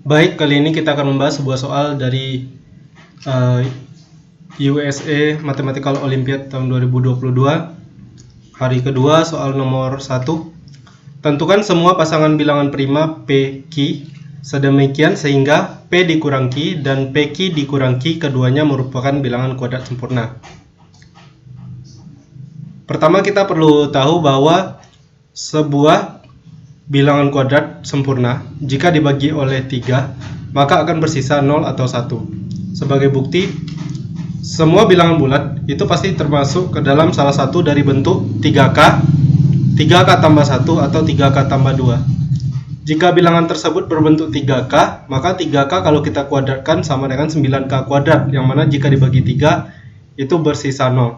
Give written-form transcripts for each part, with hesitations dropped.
Baik, kali ini kita akan membahas sebuah soal dari USA Mathematical Olympiad tahun 2022. Hari kedua, soal nomor 1. Tentukan semua pasangan bilangan prima P, Q sedemikian sehingga P dikurang Q dan PQ dikurang Q keduanya merupakan bilangan kuadrat sempurna. Pertama, kita perlu tahu bahwa sebuah bilangan kuadrat sempurna jika dibagi oleh 3 maka akan bersisa 0 atau 1. Sebagai bukti, semua bilangan bulat itu pasti termasuk ke dalam salah satu dari bentuk 3K, 3K tambah 1 atau 3K tambah 2. Jika bilangan tersebut berbentuk 3K, maka 3K kalau kita kuadratkan sama dengan 9K kuadrat, yang mana jika dibagi 3 itu bersisa 0.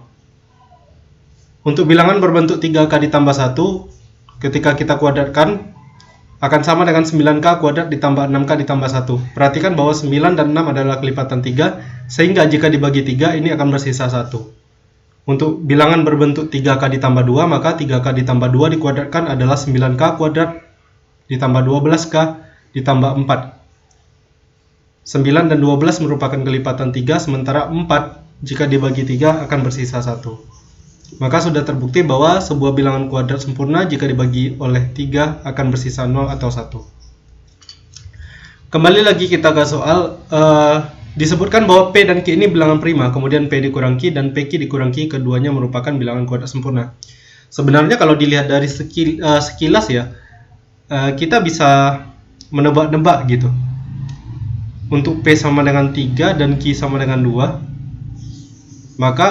Untuk bilangan berbentuk 3K ditambah 1, ketika kita kuadratkan akan sama dengan 9K kuadrat ditambah 6K ditambah 1. Perhatikan bahwa 9 dan 6 adalah kelipatan 3, sehingga jika dibagi 3 ini akan bersisa 1. Untuk bilangan berbentuk 3K ditambah 2, maka 3K ditambah 2 dikuadratkan adalah 9K kuadrat ditambah 12K ditambah 4. 9 dan 12 merupakan kelipatan 3, sementara 4 jika dibagi 3 akan bersisa 1. Maka sudah terbukti bahwa sebuah bilangan kuadrat sempurna jika dibagi oleh 3 akan bersisa 0 atau 1. Kembali lagi kita ke soal, disebutkan bahwa P dan Q ini bilangan prima, kemudian P dikurang Q dan PQ dikurang Q keduanya merupakan bilangan kuadrat sempurna. Sebenarnya kalau dilihat dari sekilas ya, kita bisa menebak-nebak gitu. Untuk P sama dengan 3 dan Q sama dengan 2, maka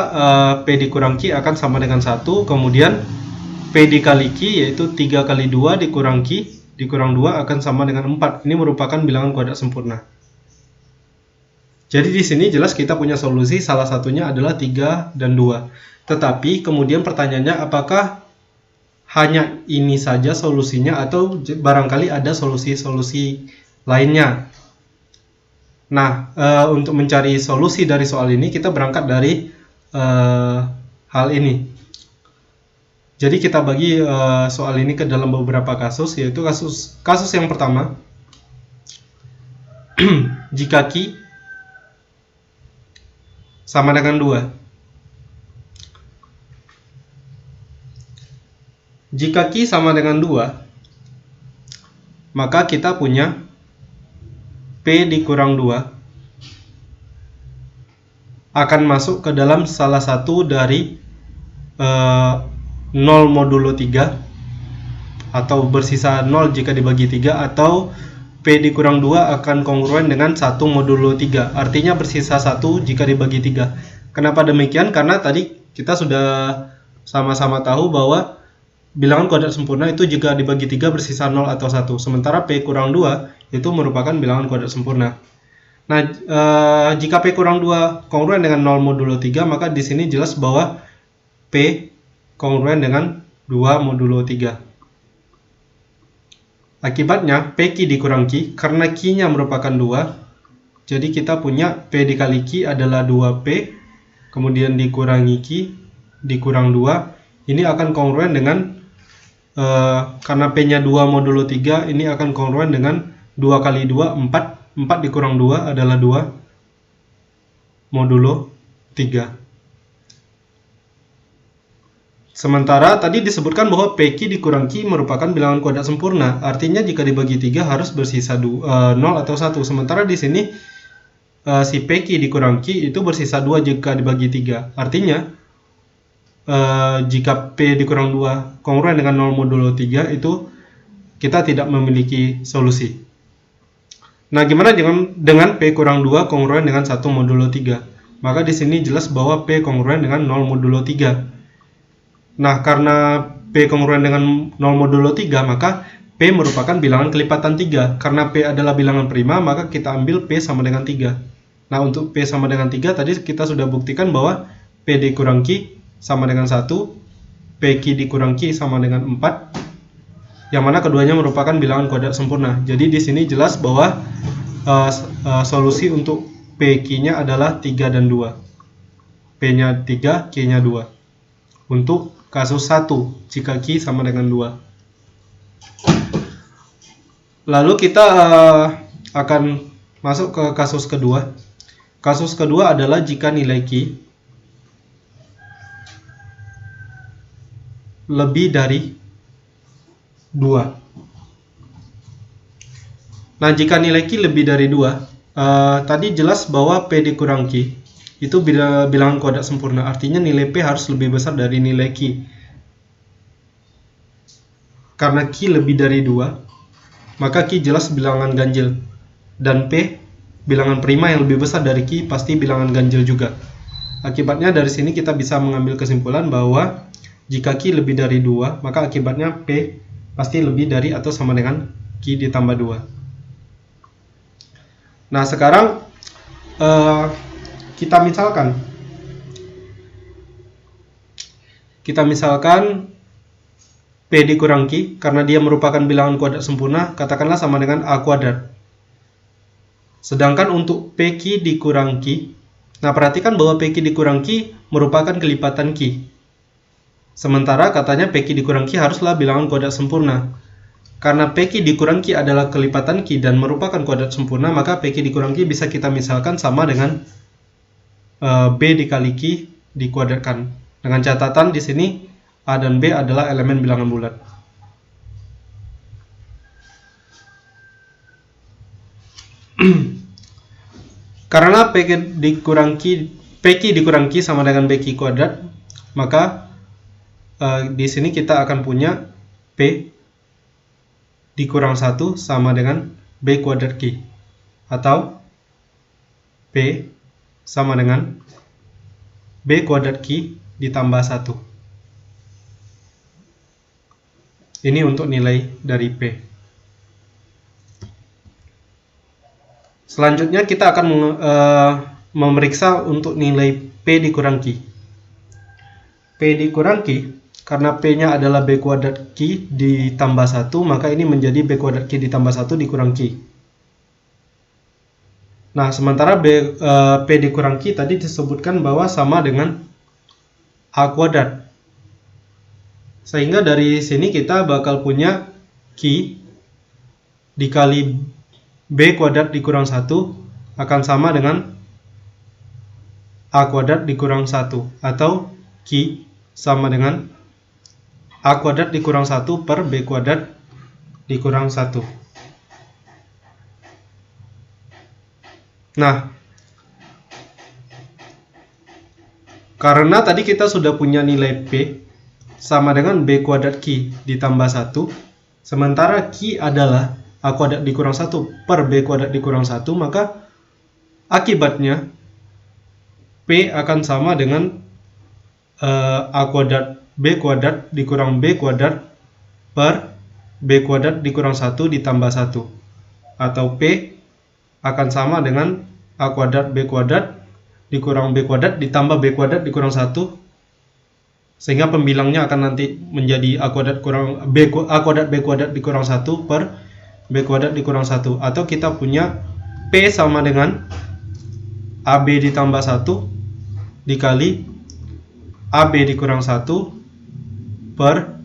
P dikurang Q akan sama dengan 1, kemudian P dikali Q yaitu 3 kali 2 dikurang Q dikurang 2 akan sama dengan 4. Ini merupakan bilangan kuadrat sempurna. Jadi di sini jelas kita punya solusi, salah satunya adalah 3 dan 2. Tetapi kemudian pertanyaannya, apakah hanya ini saja solusinya atau barangkali ada solusi-solusi lainnya? Nah, untuk mencari solusi dari soal ini kita berangkat dari hal ini. Jadi kita bagi soal ini ke dalam beberapa kasus, yaitu kasus yang pertama. Jika Q sama dengan 2. Jika Q sama dengan 2, maka kita punya P dikurang 2 akan masuk ke dalam salah satu dari 0 modulo 3, atau bersisa 0 jika dibagi 3, atau P dikurang 2 akan kongruen dengan 1 modulo 3, artinya bersisa 1 jika dibagi 3. Kenapa demikian? Karena tadi kita sudah sama-sama tahu bahwa bilangan kuadrat sempurna itu jika dibagi 3 bersisa 0 atau 1, sementara P kurang 2 itu merupakan bilangan kuadrat sempurna. Nah, jika P kurang 2 kongruen dengan 0 modulo 3, maka di sini jelas bahwa P kongruen dengan 2 modulo 3. Akibatnya, PQ dikurang Q, karena Q-nya merupakan 2, jadi kita punya P dikali Q adalah 2P, kemudian dikurangi Q, dikurang 2, ini akan kongruen dengan, karena P-nya 2 modulo 3, ini akan kongruen dengan 2 kali 2, 4, 4 dikurang 2 adalah 2 modulo 3. Sementara tadi disebutkan bahwa PQ dikurang Q merupakan bilangan kuadrat sempurna, artinya jika dibagi 3 harus bersisa 0 atau 1. Sementara di sini si PQ dikurang Q itu bersisa 2 jika dibagi 3. Artinya jika P dikurang 2 kongruen dengan 0 modulo 3, itu kita tidak memiliki solusi. Nah, gimana dengan P kurang 2 kongruen dengan 1 modulo 3? Maka di sini jelas bahwa P kongruen dengan 0 modulo 3. Nah, karena P kongruen dengan 0 modulo 3, maka P merupakan bilangan kelipatan 3. Karena P adalah bilangan prima, maka kita ambil P sama dengan 3. Nah, untuk P sama dengan 3, tadi kita sudah buktikan bahwa P dikurang Q sama dengan 1, PQ dikurang Q sama dengan 4, yang mana keduanya merupakan bilangan kuadrat sempurna. Jadi di sini jelas bahwa solusi untuk PQ-nya adalah 3 dan 2. P-nya 3, Q-nya 2. Untuk kasus 1, jika Q sama dengan 2. Lalu kita akan masuk ke kasus kedua. Kasus kedua adalah jika nilai Q lebih dari 2. Nah, jika nilai Q lebih dari 2, tadi jelas bahwa P dikurang Q itu bilangan kuadrat sempurna. Artinya nilai P harus lebih besar dari nilai Q. Karena Q lebih dari 2, maka Q jelas bilangan ganjil. Dan P bilangan prima yang lebih besar dari Q pasti bilangan ganjil juga. Akibatnya dari sini kita bisa mengambil kesimpulan bahwa jika Q lebih dari 2, maka akibatnya P pasti lebih dari atau sama dengan Q ditambah 2. Nah, sekarang kita misalkan P dikurang Q, karena dia merupakan bilangan kuadrat sempurna, katakanlah sama dengan A kuadrat. Sedangkan untuk PQ dikurang Q, nah perhatikan bahwa PQ dikurang Q merupakan kelipatan Q. Sementara katanya PQ dikurang Q haruslah bilangan kuadrat sempurna. Karena PQ dikurang Q adalah kelipatan Q dan merupakan kuadrat sempurna, maka PQ dikurang Q bisa kita misalkan sama dengan B dikali Q dikuadratkan. Dengan catatan di sini A dan B adalah elemen bilangan bulat. Karena PQ dikurang Q sama dengan BQ kuadrat, maka di sini kita akan punya P dikurang 1 sama dengan B kuadrat Q, atau P sama dengan B kuadrat Q ditambah 1. Ini untuk nilai dari P. Selanjutnya kita akan memeriksa untuk nilai P dikurang Q. P dikurang Q, karena P-nya adalah B kuadrat Q ditambah 1, maka ini menjadi B kuadrat Q ditambah 1 dikurang Q. Nah, sementara P dikurang Q tadi disebutkan bahwa sama dengan A kuadrat. Sehingga dari sini kita bakal punya Q dikali B kuadrat dikurang 1 akan sama dengan A kuadrat dikurang 1, atau Q sama dengan A kuadrat dikurang 1 per B kuadrat dikurang 1. Nah, karena tadi kita sudah punya nilai P sama dengan B kuadrat Q ditambah 1, sementara Q adalah A kuadrat dikurang 1 per B kuadrat dikurang 1, maka akibatnya P akan sama dengan A kuadrat B kuadrat dikurang B kuadrat per B kuadrat dikurang 1 ditambah 1, atau P akan sama dengan A kuadrat B kuadrat dikurang B kuadrat ditambah B kuadrat dikurang 1, sehingga pembilangnya akan nanti menjadi A kuadrat B kuadrat dikurang 1 per B kuadrat dikurang 1, atau kita punya P sama dengan AB ditambah 1 dikali AB dikurang 1 per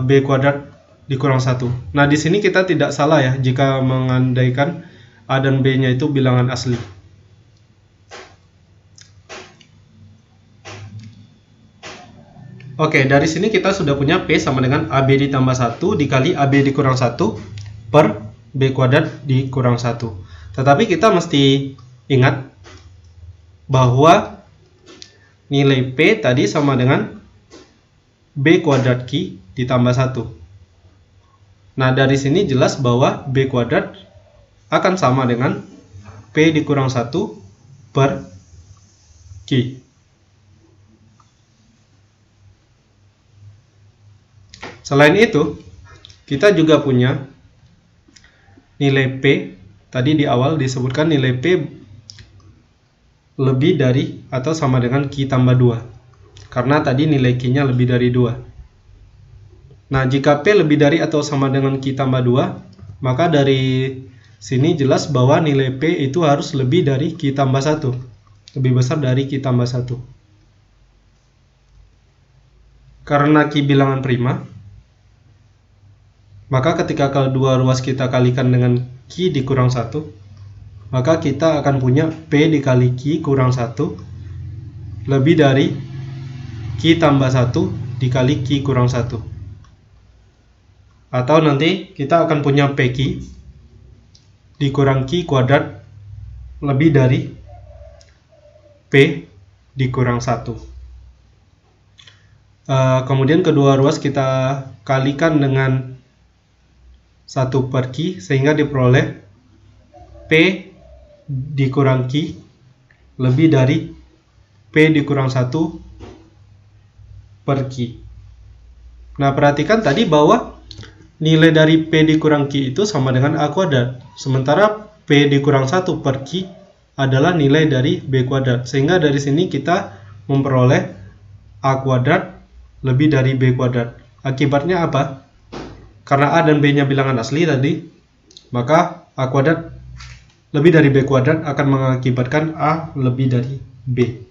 B kuadrat dikurang 1. Nah, di sini kita tidak salah ya jika mengandaikan A dan B-nya itu bilangan asli. Oke, dari sini kita sudah punya P sama dengan AB ditambah 1 dikali AB dikurang 1 per B kuadrat dikurang 1. Tetapi kita mesti ingat bahwa nilai P tadi sama dengan B kuadrat Q ditambah 1. Nah, dari sini jelas bahwa B kuadrat akan sama dengan P dikurang 1 per Q. Selain itu, kita juga punya nilai P. Tadi di awal disebutkan nilai P lebih dari atau sama dengan Q tambah 2. Karena tadi nilai Q-nya lebih dari 2. Nah, jika P lebih dari atau sama dengan Q tambah 2, maka dari sini jelas bahwa nilai P itu harus lebih dari Q tambah 1. Lebih besar dari Q tambah 1. Karena Q bilangan prima, maka ketika kedua ruas kita kalikan dengan Q dikurang 1, maka kita akan punya P dikali Q kurang 1 lebih dari Q tambah 1 dikali Q kurang 1. Atau nanti kita akan punya PQ dikurang Q kuadrat lebih dari P dikurang 1. Kemudian kedua ruas kita kalikan dengan 1 per Q sehingga diperoleh P dikurang Q lebih dari P dikurang 1 per Q. Nah, perhatikan tadi bahwa nilai dari P dikurang Q itu sama dengan A kuadrat. Sementara P dikurang 1 per Q adalah nilai dari B kuadrat. Sehingga dari sini kita memperoleh A kuadrat lebih dari B kuadrat. Akibatnya apa? Karena A dan B-nya bilangan asli tadi, maka A kuadrat lebih dari B kuadrat akan mengakibatkan A lebih dari B.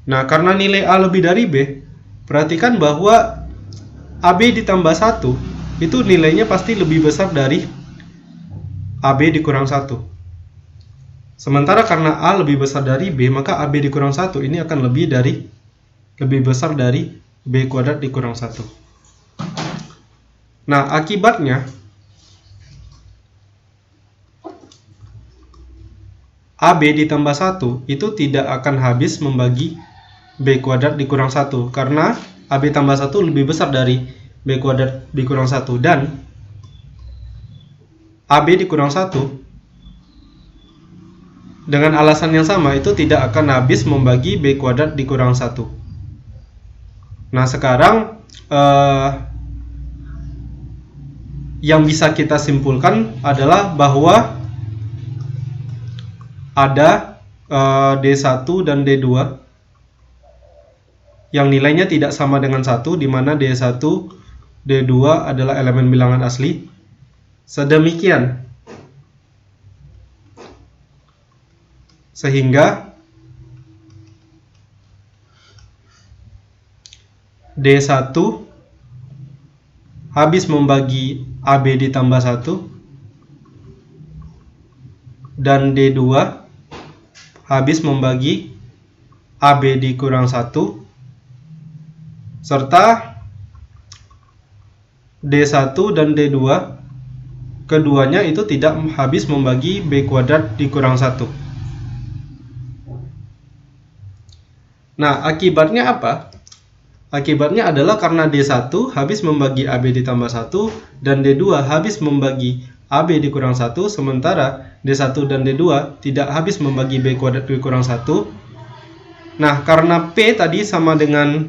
Nah, karena nilai A lebih dari B, perhatikan bahwa AB ditambah 1 itu nilainya pasti lebih besar dari AB dikurang 1. Sementara karena A lebih besar dari B, maka AB dikurang 1 ini akan lebih besar dari B kuadrat dikurang 1. Nah, akibatnya AB ditambah 1 itu tidak akan habis membagi B kuadrat dikurang 1, karena AB tambah 1 lebih besar dari B kuadrat dikurang 1, dan AB dikurang 1 dengan alasan yang sama itu tidak akan habis membagi B kuadrat dikurang 1. Nah, sekarang yang bisa kita simpulkan adalah bahwa ada D1 dan D2 yang nilainya tidak sama dengan 1, di mana D1, D2 adalah elemen bilangan asli. Sedemikian sehingga D1 habis membagi AB ditambah 1 dan D2 habis membagi AB dikurang 1, serta D1 dan D2 keduanya itu tidak habis membagi B kuadrat dikurang 1. Nah, akibatnya apa? Akibatnya adalah karena D1 habis membagi AB ditambah 1 dan D2 habis membagi AB dikurang 1, sementara D1 dan D2 tidak habis membagi B kuadrat dikurang 1. Nah, karena P tadi sama dengan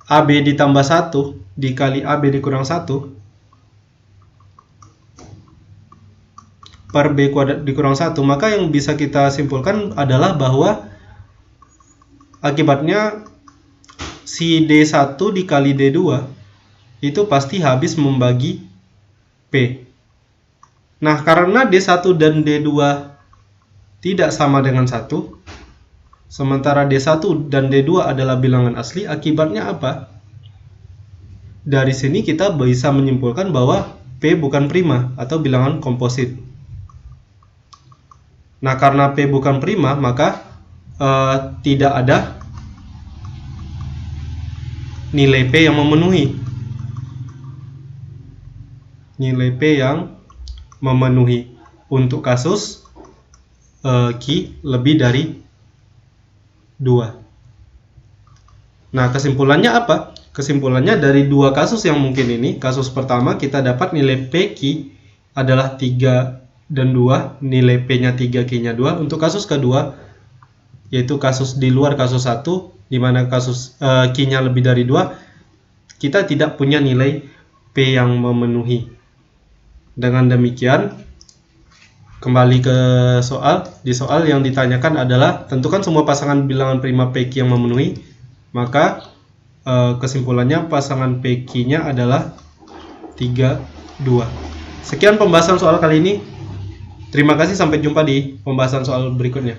AB ditambah 1 dikali AB dikurang 1 per B kuadrat dikurang 1, maka yang bisa kita simpulkan adalah bahwa akibatnya si D1 dikali D2 itu pasti habis membagi P. Nah, karena D1 dan D2 tidak sama dengan 1, sementara D1 dan D2 adalah bilangan asli, akibatnya apa? Dari sini kita bisa menyimpulkan bahwa P bukan prima atau bilangan komposit. Nah, karena P bukan prima, maka tidak ada nilai P yang memenuhi. Nilai P yang memenuhi untuk kasus Q lebih dari 2. Nah, kesimpulannya apa? Kesimpulannya dari dua kasus yang mungkin ini, kasus pertama kita dapat nilai PQ adalah 3 dan 2, nilai P-nya 3, Q-nya 2. Untuk kasus kedua, yaitu kasus di luar kasus 1, di mana kasus Q-nya lebih dari 2, kita tidak punya nilai P yang memenuhi. Dengan demikian, kembali ke soal. Di soal yang ditanyakan adalah tentukan semua pasangan bilangan prima PQ yang memenuhi. Maka kesimpulannya pasangan PQ-nya adalah 3, 2. Sekian pembahasan soal kali ini. Terima kasih, sampai jumpa di pembahasan soal berikutnya.